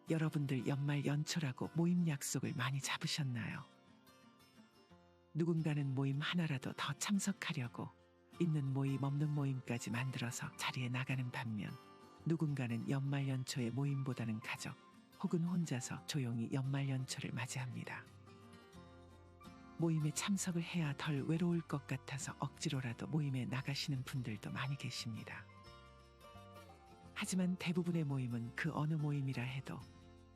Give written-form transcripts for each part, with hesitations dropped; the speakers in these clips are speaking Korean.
여러분들 연말 연초라고 모임 약속을 많이 잡으셨나요? 누군가는 모임 하나라도 더 참석하려고 있는 모임 없는 모임까지 만들어서 자리에 나가는 반면, 누군가는 연말 연초의 모임보다는 가족 혹은 혼자서 조용히 연말 연초를 맞이합니다. 모임에 참석을 해야 덜 외로울 것 같아서 억지로라도 모임에 나가시는 분들도 많이 계십니다. 하지만 대부분의 모임은 그 어느 모임이라 해도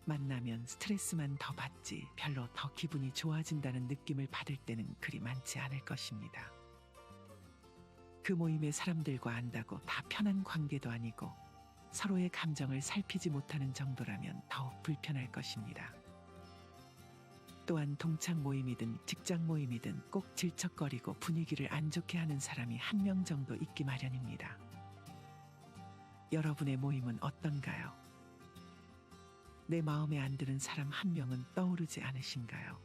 만나면 스트레스만 더 받지 별로 더 기분이 좋아진다는 느낌을 받을 때는 그리 많지 않을 것입니다. 그 모임의 사람들과 안다고 다 편한 관계도 아니고 서로의 감정을 살피지 못하는 정도라면 더욱 불편할 것입니다. 또한 동창 모임이든 직장 모임이든 꼭 질척거리고 분위기를 안 좋게 하는 사람이 한 명 정도 있기 마련입니다. 여러분의 모임은 어떤가요? 내 마음에 안 드는 사람 한 명은 떠오르지 않으신가요?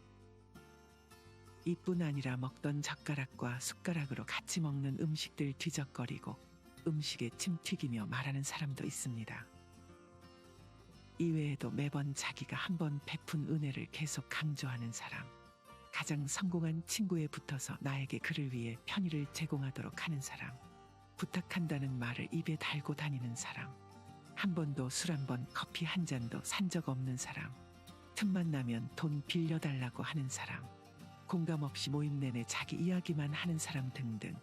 이뿐 아니라 먹던 젓가락과 숟가락으로 같이 먹는 음식들 뒤적거리고 음식에 침 튀기며 말하는 사람도 있습니다. 이외에도 매번 자기가 한번 베푼 은혜를 계속 강조하는 사람, 가장 성공한 친구에 붙어서 나에게 그를 위해 편의를 제공하도록 하는 사람, 부탁한다는 말을 입에 달고 다니는 사람, 한 번도 술 한 번, 커피 한 잔도 산 적 없는 사람, 틈만 나면 돈 빌려달라고 하는 사람, 공감 없이 모임 내내 자기 이야기만 하는 사람 등등,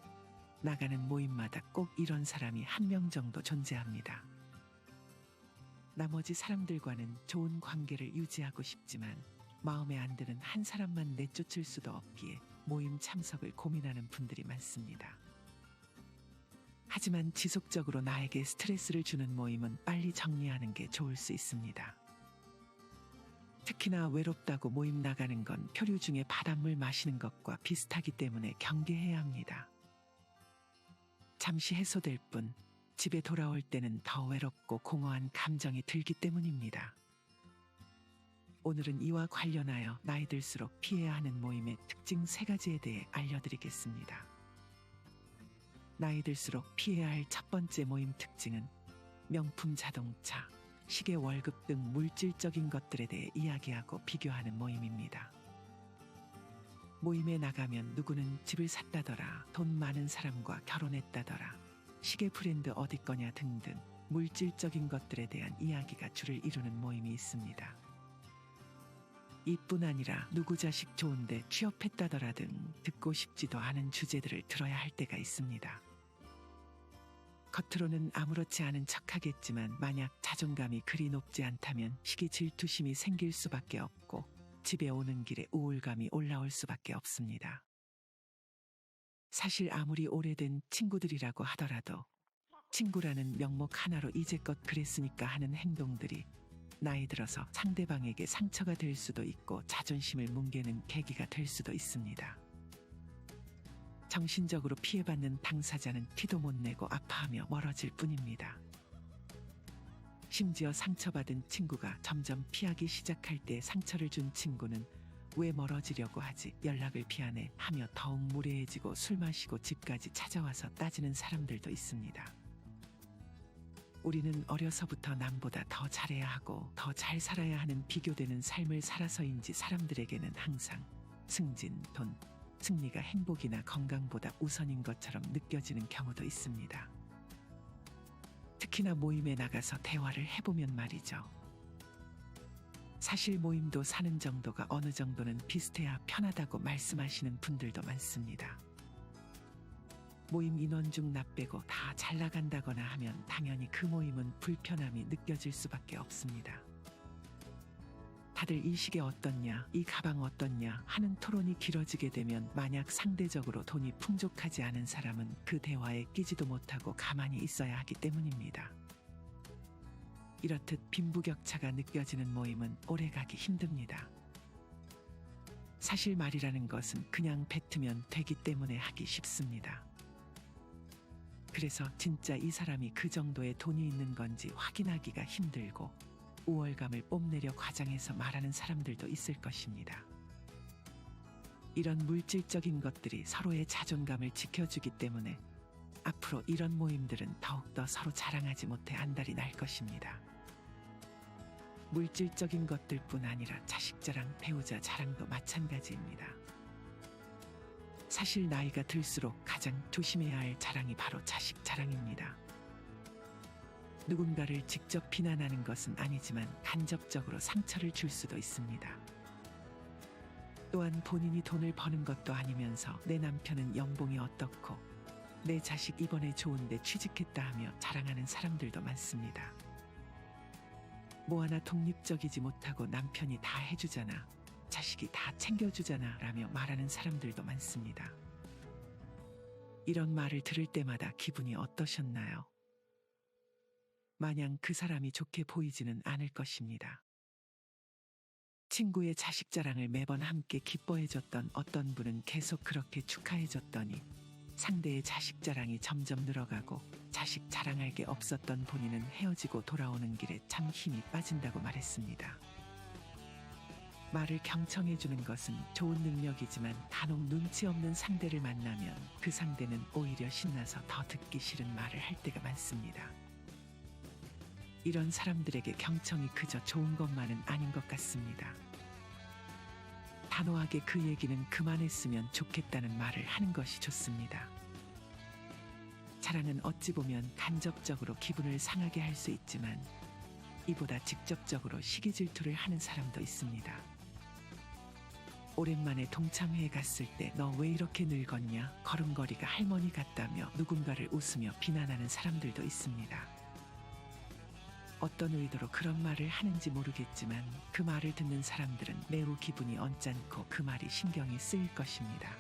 나가는 모임마다 꼭 이런 사람이 한 명 정도 존재합니다. 나머지 사람들과는 좋은 관계를 유지하고 싶지만 마음에 안 드는 한 사람만 내쫓을 수도 없기에 모임 참석을 고민하는 분들이 많습니다. 하지만 지속적으로 나에게 스트레스를 주는 모임은 빨리 정리하는 게 좋을 수 있습니다. 특히나 외롭다고 모임 나가는 건 표류 중에 바닷물 마시는 것과 비슷하기 때문에 경계해야 합니다. 잠시 해소될 뿐 집에 돌아올 때는 더 외롭고 공허한 감정이 들기 때문입니다. 오늘은 이와 관련하여 나이 들수록 피해야 하는 모임의 특징 3가지에 대해 알려드리겠습니다. 나이 들수록 피해야 할 첫 번째 모임 특징은 명품 자동차, 시계, 월급 등 물질적인 것들에 대해 이야기하고 비교하는 모임입니다. 모임에 나가면 누구는 집을 샀다더라, 돈 많은 사람과 결혼했다더라, 시계 브랜드 어디 거냐 등등 물질적인 것들에 대한 이야기가 주를 이루는 모임이 있습니다. 이뿐 아니라 누구 자식 좋은데 취업했다더라 등 듣고 싶지도 않은 주제들을 들어야 할 때가 있습니다. 겉으로는 아무렇지 않은 척하겠지만 만약 자존감이 그리 높지 않다면 시기 질투심이 생길 수밖에 없고 집에 오는 길에 우울감이 올라올 수밖에 없습니다. 사실 아무리 오래된 친구들이라고 하더라도 친구라는 명목 하나로 이제껏 그랬으니까 하는 행동들이 나이 들어서 상대방에게 상처가 될 수도 있고 자존심을 뭉개는 계기가 될 수도 있습니다. 정신적으로 피해받는 당사자는 티도 못 내고 아파하며 멀어질 뿐입니다. 심지어 상처받은 친구가 점점 피하기 시작할 때 상처를 준 친구는 왜 멀어지려고 하지, 연락을 피하네 하며 더욱 무례해지고 술 마시고 집까지 찾아와서 따지는 사람들도 있습니다. 우리는 어려서부터 남보다 더 잘해야 하고 더 잘 살아야 하는 비교되는 삶을 살아서인지 사람들에게는 항상 승진, 돈, 승리가 행복이나 건강보다 우선인 것처럼 느껴지는 경우도 있습니다. 특히나 모임에 나가서 대화를 해보면 말이죠. 사실 모임도 사는 정도가 어느 정도는 비슷해야 편하다고 말씀하시는 분들도 많습니다. 모임 인원 중 나 빼고 다 잘 나간다거나 하면 당연히 그 모임은 불편함이 느껴질 수밖에 없습니다. 다들 이 시계 어떻냐, 이 가방 어떻냐 하는 토론이 길어지게 되면 만약 상대적으로 돈이 풍족하지 않은 사람은 그 대화에 끼지도 못하고 가만히 있어야 하기 때문입니다. 이렇듯 빈부격차가 느껴지는 모임은 오래가기 힘듭니다. 사실 말이라는 것은 그냥 뱉으면 되기 때문에 하기 쉽습니다. 그래서 진짜 이 사람이 그 정도의 돈이 있는 건지 확인하기가 힘들고 우월감을 뽐내려 과장해서 말하는 사람들도 있을 것입니다. 이런 물질적인 것들이 서로의 자존감을 지켜주기 때문에 앞으로 이런 모임들은 더욱더 서로 자랑하지 못해 안달이 날 것입니다. 물질적인 것들뿐 아니라 자식 자랑, 배우자 자랑도 마찬가지입니다. 사실 나이가 들수록 가장 조심해야 할 자랑이 바로 자식 자랑입니다. 누군가를 직접 비난하는 것은 아니지만 간접적으로 상처를 줄 수도 있습니다. 또한 본인이 돈을 버는 것도 아니면서 내 남편은 연봉이 어떻고 내 자식 이번에 좋은데 취직했다 하며 자랑하는 사람들도 많습니다. 뭐 하나 독립적이지 못하고 남편이 다 해주잖아, 자식이 다 챙겨주잖아 라며 말하는 사람들도 많습니다. 이런 말을 들을 때마다 기분이 어떠셨나요? 마냥 그 사람이 좋게 보이지는 않을 것입니다. 친구의 자식 자랑을 매번 함께 기뻐해줬던 어떤 분은 계속 그렇게 축하해줬더니 상대의 자식 자랑이 점점 늘어가고 자식 자랑할 게 없었던 본인은 헤어지고 돌아오는 길에 참 힘이 빠진다고 말했습니다. 말을 경청해주는 것은 좋은 능력이지만 간혹 눈치 없는 상대를 만나면 그 상대는 오히려 신나서 더 듣기 싫은 말을 할 때가 많습니다. 이런 사람들에게 경청이 그저 좋은 것만은 아닌 것 같습니다. 단호하게 그 얘기는 그만했으면 좋겠다는 말을 하는 것이 좋습니다. 자랑은 어찌 보면 간접적으로 기분을 상하게 할 수 있지만 이보다 직접적으로 시기 질투를 하는 사람도 있습니다. 오랜만에 동창회에 갔을 때 너 왜 이렇게 늙었냐, 걸음걸이가 할머니 같다며 누군가를 웃으며 비난하는 사람들도 있습니다. 어떤 의도로 그런 말을 하는지 모르겠지만 그 말을 듣는 사람들은 매우 기분이 언짢고 그 말이 신경이 쓰일 것입니다.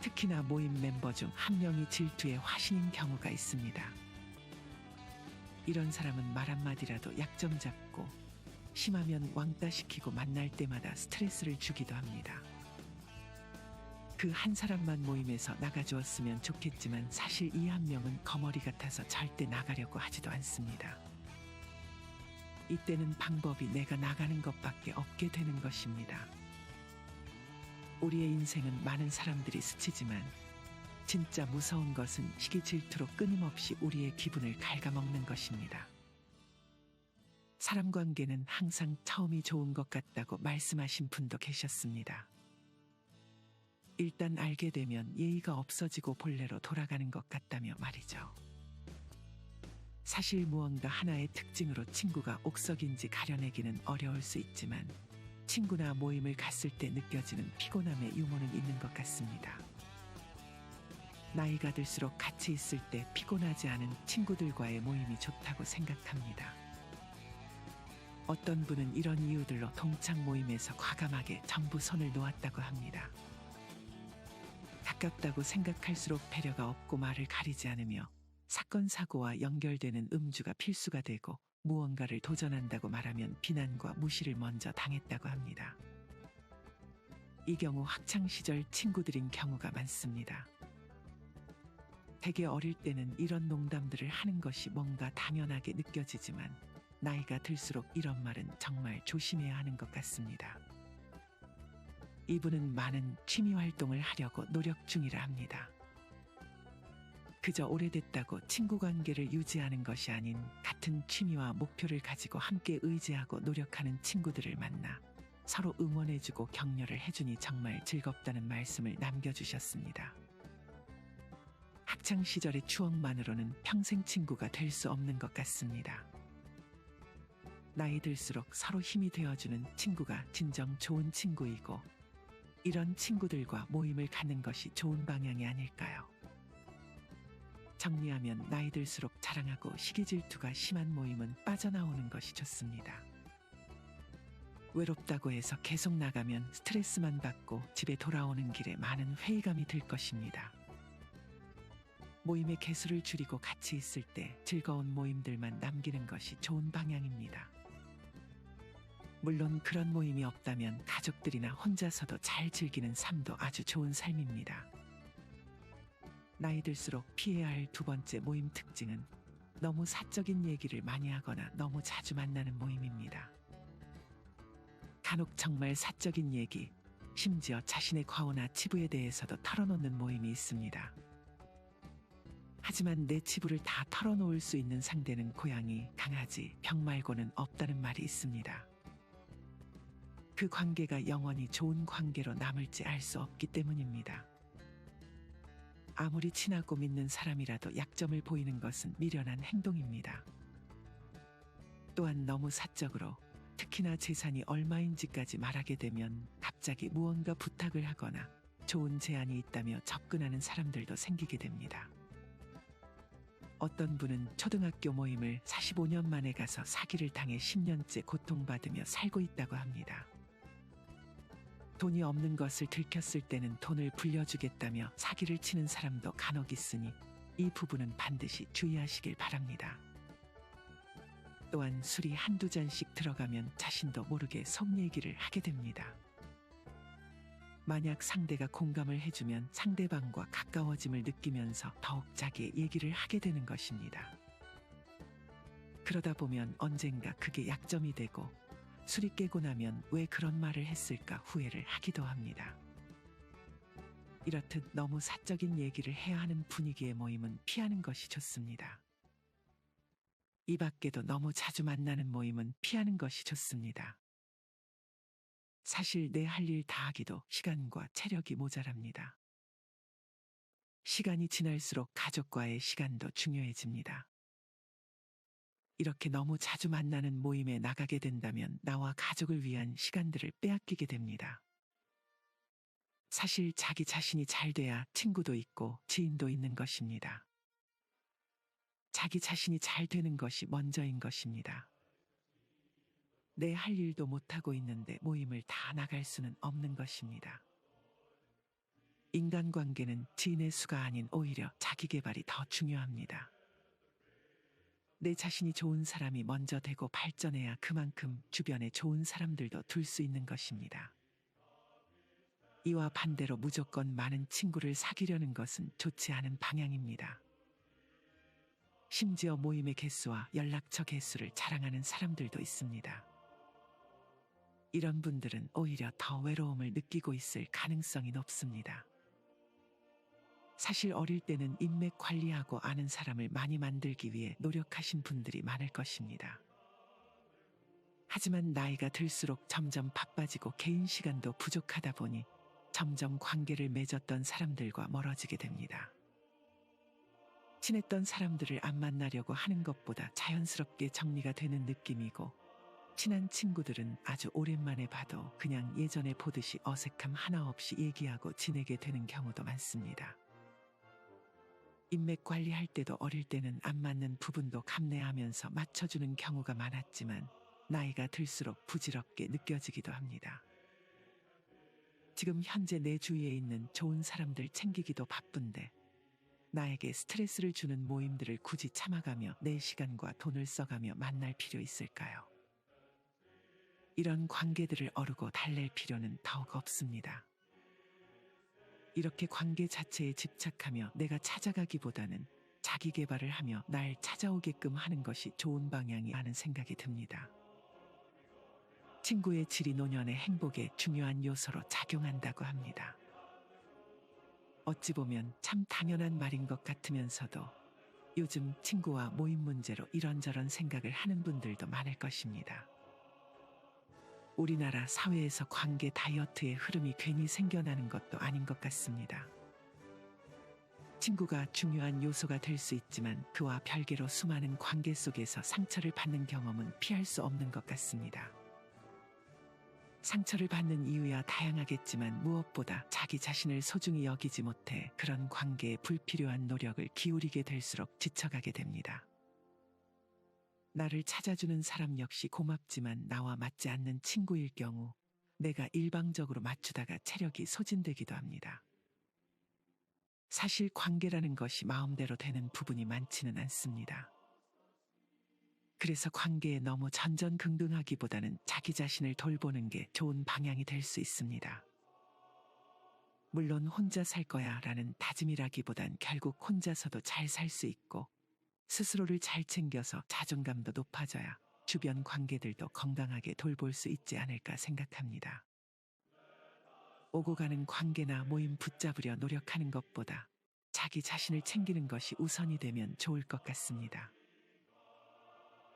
특히나 모임 멤버 중 한 명이 질투의 화신인 경우가 있습니다. 이런 사람은 말 한마디라도 약점 잡고 심하면 왕따시키고 만날 때마다 스트레스를 주기도 합니다. 그 한 사람만 모임에서 나가주었으면 좋겠지만 사실 이 한 명은 거머리 같아서 절대 나가려고 하지도 않습니다. 이때는 방법이 내가 나가는 것밖에 없게 되는 것입니다. 우리의 인생은 많은 사람들이 스치지만 진짜 무서운 것은 시기 질투로 끊임없이 우리의 기분을 갉아먹는 것입니다. 사람 관계는 항상 처음이 좋은 것 같다고 말씀하신 분도 계셨습니다. 일단 알게 되면 예의가 없어지고 본래로 돌아가는 것 같다며 말이죠. 사실 무언가 하나의 특징으로 친구가 옥석인지 가려내기는 어려울 수 있지만 친구나 모임을 갔을 때 느껴지는 피곤함의 유무는 있는 것 같습니다. 나이가 들수록 같이 있을 때 피곤하지 않은 친구들과의 모임이 좋다고 생각합니다. 어떤 분은 이런 이유들로 동창 모임에서 과감하게 전부 손을 놓았다고 합니다. 가깝다고 생각할수록 배려가 없고 말을 가리지 않으며 사건 사고와 연결되는 음주가 필수가 되고 무언가를 도전한다고 말하면 비난과 무시를 먼저 당했다고 합니다. 이 경우 학창시절 친구들인 경우가 많습니다. 되게 어릴 때는 이런 농담들을 하는 것이 뭔가 당연하게 느껴지지만 나이가 들수록 이런 말은 정말 조심해야 하는 것 같습니다. 이분은 많은 취미 활동을 하려고 노력 중이라 합니다. 그저 오래됐다고 친구 관계를 유지하는 것이 아닌 같은 취미와 목표를 가지고 함께 의지하고 노력하는 친구들을 만나 서로 응원해주고 격려를 해주니 정말 즐겁다는 말씀을 남겨주셨습니다. 학창시절의 추억만으로는 평생 친구가 될 수 없는 것 같습니다. 나이 들수록 서로 힘이 되어주는 친구가 진정 좋은 친구이고 이런 친구들과 모임을 갖는 것이 좋은 방향이 아닐까요? 정리하면 나이 들수록 자랑하고 시기 질투가 심한 모임은 빠져나오는 것이 좋습니다. 외롭다고 해서 계속 나가면 스트레스만 받고 집에 돌아오는 길에 많은 회의감이 들 것입니다. 모임의 개수를 줄이고 같이 있을 때 즐거운 모임들만 남기는 것이 좋은 방향입니다. 물론 그런 모임이 없다면 가족들이나 혼자서도 잘 즐기는 삶도 아주 좋은 삶입니다. 나이 들수록 피해야 할 두 번째 모임 특징은 너무 사적인 얘기를 많이 하거나 너무 자주 만나는 모임입니다. 간혹 정말 사적인 얘기, 심지어 자신의 과오나 치부에 대해서도 털어놓는 모임이 있습니다. 하지만 내 치부를 다 털어놓을 수 있는 상대는 고양이, 강아지, 병 말고는 없다는 말이 있습니다. 그 관계가 영원히 좋은 관계로 남을지 알 수 없기 때문입니다. 아무리 친하고 믿는 사람이라도 약점을 보이는 것은 미련한 행동입니다. 또한 너무 사적으로, 특히나 재산이 얼마인지까지 말하게 되면 갑자기 무언가 부탁을 하거나 좋은 제안이 있다며 접근하는 사람들도 생기게 됩니다. 어떤 분은 초등학교 모임을 45년 만에 가서 사기를 당해 10년째 고통받으며 살고 있다고 합니다. 돈이 없는 것을 들켰을 때는 돈을 불려주겠다며 사기를 치는 사람도 간혹 있으니 이 부분은 반드시 주의하시길 바랍니다. 또한 술이 한두 잔씩 들어가면 자신도 모르게 속 얘기를 하게 됩니다. 만약 상대가 공감을 해주면 상대방과 가까워짐을 느끼면서 더욱 자기의 얘기를 하게 되는 것입니다. 그러다 보면 언젠가 그게 약점이 되고 술이 깨고 나면 왜 그런 말을 했을까 후회를 하기도 합니다. 이렇듯 너무 사적인 얘기를 해야 하는 분위기의 모임은 피하는 것이 좋습니다. 이 밖에도 너무 자주 만나는 모임은 피하는 것이 좋습니다. 사실 내 할 일 다 하기도 시간과 체력이 모자랍니다. 시간이 지날수록 가족과의 시간도 중요해집니다. 이렇게 너무 자주 만나는 모임에 나가게 된다면 나와 가족을 위한 시간들을 빼앗기게 됩니다. 사실 자기 자신이 잘 돼야 친구도 있고 지인도 있는 것입니다. 자기 자신이 잘 되는 것이 먼저인 것입니다. 내 할 일도 못하고 있는데 모임을 다 나갈 수는 없는 것입니다. 인간관계는 지인의 수가 아닌 오히려 자기 개발이 더 중요합니다. 내 자신이 좋은 사람이 먼저 되고 발전해야 그만큼 주변에 좋은 사람들도 둘 수 있는 것입니다. 이와 반대로 무조건 많은 친구를 사귀려는 것은 좋지 않은 방향입니다. 심지어 모임의 개수와 연락처 개수를 자랑하는 사람들도 있습니다. 이런 분들은 오히려 더 외로움을 느끼고 있을 가능성이 높습니다. 사실 어릴 때는 인맥 관리하고 아는 사람을 많이 만들기 위해 노력하신 분들이 많을 것입니다. 하지만 나이가 들수록 점점 바빠지고 개인 시간도 부족하다 보니 점점 관계를 맺었던 사람들과 멀어지게 됩니다. 친했던 사람들을 안 만나려고 하는 것보다 자연스럽게 정리가 되는 느낌이고, 친한 친구들은 아주 오랜만에 봐도 그냥 예전에 보듯이 어색함 하나 없이 얘기하고 지내게 되는 경우도 많습니다. 인맥 관리할 때도 어릴 때는 안 맞는 부분도 감내하면서 맞춰주는 경우가 많았지만 나이가 들수록 부질없게 느껴지기도 합니다. 지금 현재 내 주위에 있는 좋은 사람들 챙기기도 바쁜데 나에게 스트레스를 주는 모임들을 굳이 참아가며 내 시간과 돈을 써가며 만날 필요 있을까요? 이런 관계들을 어르고 달랠 필요는 더욱 없습니다. 이렇게 관계 자체에 집착하며 내가 찾아가기보다는 자기 개발을 하며 날 찾아오게끔 하는 것이 좋은 방향이 라는 생각이 듭니다. 친구의 질이 노년의 행복에 중요한 요소로 작용한다고 합니다. 어찌 보면 참 당연한 말인 것 같으면서도 요즘 친구와 모임 문제로 이런저런 생각을 하는 분들도 많을 것입니다. 우리나라 사회에서 관계 다이어트의 흐름이 괜히 생겨나는 것도 아닌 것 같습니다. 친구가 중요한 요소가 될 수 있지만 그와 별개로 수많은 관계 속에서 상처를 받는 경험은 피할 수 없는 것 같습니다. 상처를 받는 이유야 다양하겠지만 무엇보다 자기 자신을 소중히 여기지 못해 그런 관계에 불필요한 노력을 기울이게 될수록 지쳐가게 됩니다. 나를 찾아주는 사람 역시 고맙지만 나와 맞지 않는 친구일 경우 내가 일방적으로 맞추다가 체력이 소진되기도 합니다. 사실 관계라는 것이 마음대로 되는 부분이 많지는 않습니다. 그래서 관계에 너무 전전긍긍하기보다는 자기 자신을 돌보는 게 좋은 방향이 될 수 있습니다. 물론 혼자 살 거야 라는 다짐이라기보단 결국 혼자서도 잘 살 수 있고 스스로를 잘 챙겨서 자존감도 높아져야 주변 관계들도 건강하게 돌볼 수 있지 않을까 생각합니다. 오고 가는 관계나 모임 붙잡으려 노력하는 것보다 자기 자신을 챙기는 것이 우선이 되면 좋을 것 같습니다.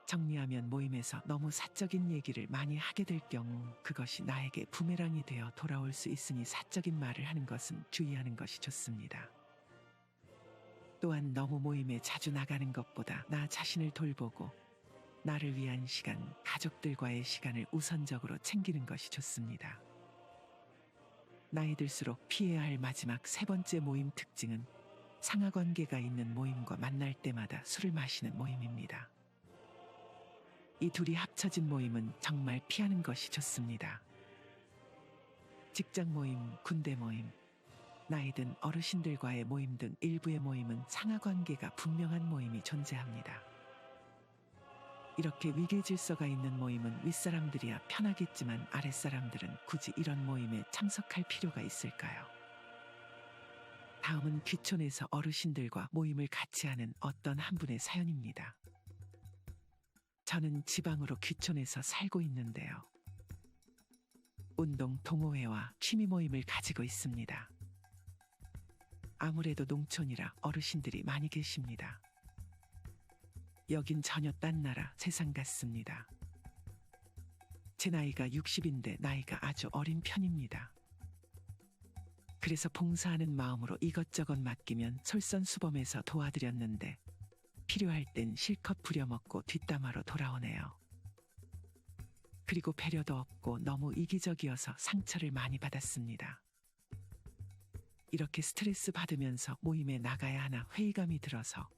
정리하면 모임에서 너무 사적인 얘기를 많이 하게 될 경우 그것이 나에게 부메랑이 되어 돌아올 수 있으니 사적인 말을 하는 것은 주의하는 것이 좋습니다. 또한 너무 모임에 자주 나가는 것보다 나 자신을 돌보고 나를 위한 시간, 가족들과의 시간을 우선적으로 챙기는 것이 좋습니다. 나이 들수록 피해야 할 마지막 세 번째 모임 특징은 상하관계가 있는 모임과 만날 때마다 술을 마시는 모임입니다. 이 둘이 합쳐진 모임은 정말 피하는 것이 좋습니다. 직장 모임, 군대 모임, 나이 든 어르신들과의 모임 등 일부의 모임은 상하관계가 분명한 모임이 존재합니다. 이렇게 위계 질서가 있는 모임은 윗사람들이야 편하겠지만 아랫사람들은 굳이 이런 모임에 참석할 필요가 있을까요? 다음은 귀촌에서 어르신들과 모임을 같이 하는 어떤 한 분의 사연입니다. 저는 지방으로 귀촌해서 살고 있는데요. 운동 동호회와 취미 모임을 가지고 있습니다. 아무래도 농촌이라 어르신들이 많이 계십니다. 여긴 전혀 딴 나라 세상 같습니다. 제 나이가 60인데 나이가 아주 어린 편입니다. 그래서 봉사하는 마음으로 이것저것 맡기면 솔선수범해서 도와드렸는데 필요할 땐 실컷 부려먹고 뒷담화로 돌아오네요. 그리고 배려도 없고 너무 이기적이어서 상처를 많이 받았습니다. 이렇게 스트레스 받으면서 모임에 나가야 하나 회의감이 들어서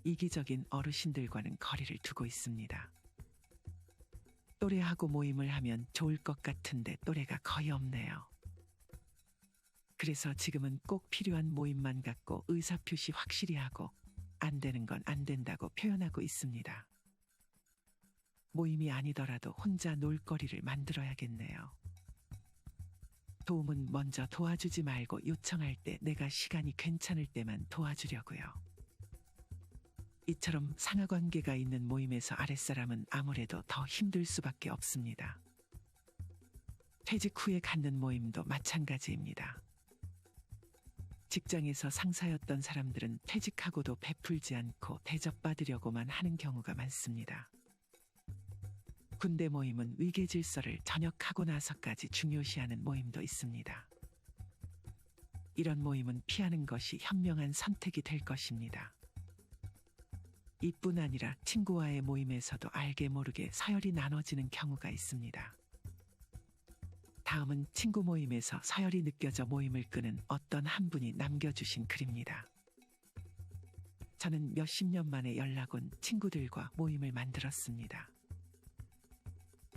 이기적인 어르신들과는 거리를 두고 있습니다. 또래하고 모임을 하면 좋을 것 같은데 또래가 거의 없네요. 그래서 지금은 꼭 필요한 모임만 갖고 의사표시 확실히 하고 안 되는 건 안 된다고 표현하고 있습니다. 모임이 아니더라도 혼자 놀 거리를 만들어야겠네요. 도움은 먼저 도와주지 말고 요청할 때 내가 시간이 괜찮을 때만 도와주려고요. 이처럼 상하관계가 있는 모임에서 아랫사람은 아무래도 더 힘들 수밖에 없습니다. 퇴직 후에 갖는 모임도 마찬가지입니다. 직장에서 상사였던 사람들은 퇴직하고도 베풀지 않고 대접받으려고만 하는 경우가 많습니다. 군대 모임은 위계 질서를 전역하고 나서까지 중요시하는 모임도 있습니다. 이런 모임은 피하는 것이 현명한 선택이 될 것입니다. 이뿐 아니라 친구와의 모임에서도 알게 모르게 서열이 나눠지는 경우가 있습니다. 다음은 친구 모임에서 서열이 느껴져 모임을 끄는 어떤 한 분이 남겨주신 글입니다. 저는 몇십 년 만에 연락 온 친구들과 모임을 만들었습니다.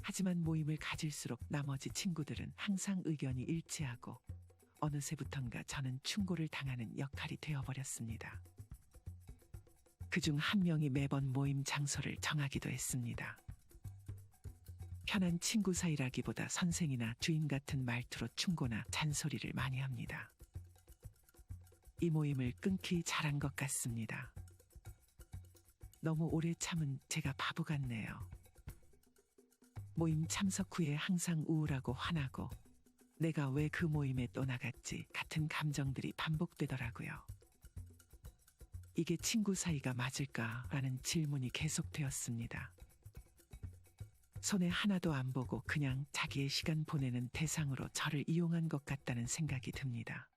하지만 모임을 가질수록 나머지 친구들은 항상 의견이 일치하고 어느새부턴가 저는 충고를 당하는 역할이 되어버렸습니다. 그중 한 명이 매번 모임 장소를 정하기도 했습니다. 편한 친구 사이라기보다 선생이나 주인 같은 말투로 충고나 잔소리를 많이 합니다. 이 모임을 끊기 잘한 것 같습니다. 너무 오래 참은 제가 바보 같네요. 모임 참석 후에 항상 우울하고 화나고 내가 왜 그 모임에 또 나갔지 같은 감정들이 반복되더라고요. 이게 친구 사이가 맞을까라는 질문이 계속되었습니다. 손에 하나도 안 보고 그냥 자기의 시간 보내는 대상으로 저를 이용한 것 같다는 생각이 듭니다.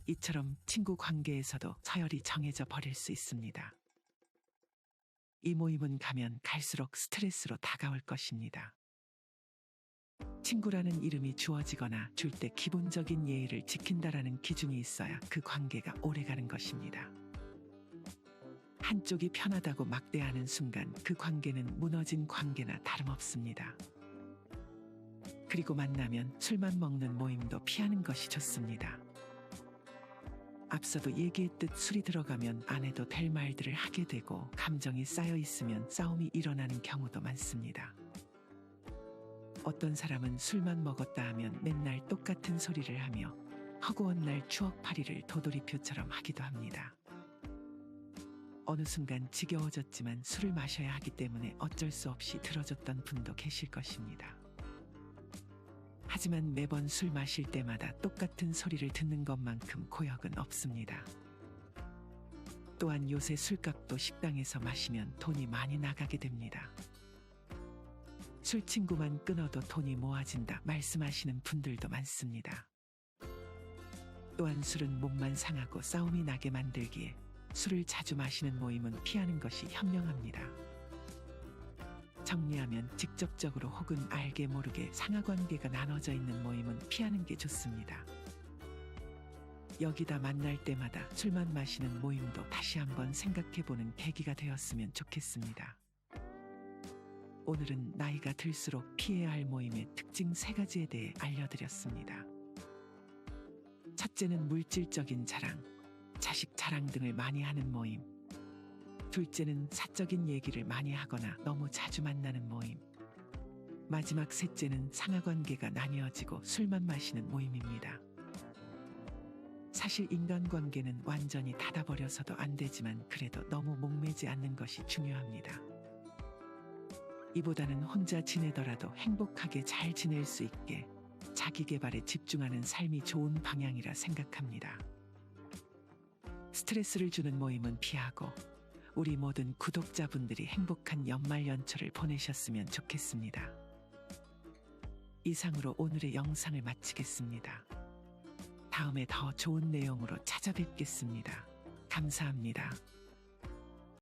이처럼 친구 관계에서도 서열이 정해져 버릴 수 있습니다. 이 모임은 가면 갈수록 스트레스로 다가올 것입니다. 친구라는 이름이 주어지거나 줄 때 기본적인 예의를 지킨다라는 기준이 있어야 그 관계가 오래가는 것입니다. 한쪽이 편하다고 막대하는 순간 그 관계는 무너진 관계나 다름없습니다. 그리고 만나면 술만 먹는 모임도 피하는 것이 좋습니다. 앞서도 얘기했듯 술이 들어가면 안 해도 될 말들을 하게 되고 감정이 쌓여 있으면 싸움이 일어나는 경우도 많습니다. 어떤 사람은 술만 먹었다 하면 맨날 똑같은 소리를 하며 허구한 날 추억팔이를 도돌이표처럼 하기도 합니다. 어느 순간 지겨워졌지만 술을 마셔야 하기 때문에 어쩔 수 없이 들어줬던 분도 계실 것입니다. 하지만 매번 술 마실 때마다 똑같은 소리를 듣는 것만큼 고역은 없습니다. 또한 요새 술값도 식당에서 마시면 돈이 많이 나가게 됩니다. 술 친구만 끊어도 돈이 모아진다 말씀하시는 분들도 많습니다. 또한 술은 몸만 상하고 싸움이 나게 만들기에 술을 자주 마시는 모임은 피하는 것이 현명합니다. 정리하면 직접적으로 혹은 알게 모르게 상하관계가 나눠져 있는 모임은 피하는 게 좋습니다. 여기다 만날 때마다 술만 마시는 모임도 다시 한번 생각해보는 계기가 되었으면 좋겠습니다. 오늘은 나이가 들수록 피해야 할 모임의 특징 3가지에 대해 알려드렸습니다. 첫째는 물질적인 자랑, 자식 자랑 등을 많이 하는 모임. 둘째는 사적인 얘기를 많이 하거나 너무 자주 만나는 모임. 마지막 셋째는 상하관계가 나뉘어지고 술만 마시는 모임입니다. 사실 인간관계는 완전히 닫아버려서도 안 되지만 그래도 너무 목매지 않는 것이 중요합니다. 이보다는 혼자 지내더라도 행복하게 잘 지낼 수 있게 자기 개발에 집중하는 삶이 좋은 방향이라 생각합니다. 스트레스를 주는 모임은 피하고 우리 모든 구독자분들이 행복한 연말 연초를 보내셨으면 좋겠습니다. 이상으로 오늘의 영상을 마치겠습니다. 다음에 더 좋은 내용으로 찾아뵙겠습니다. 감사합니다.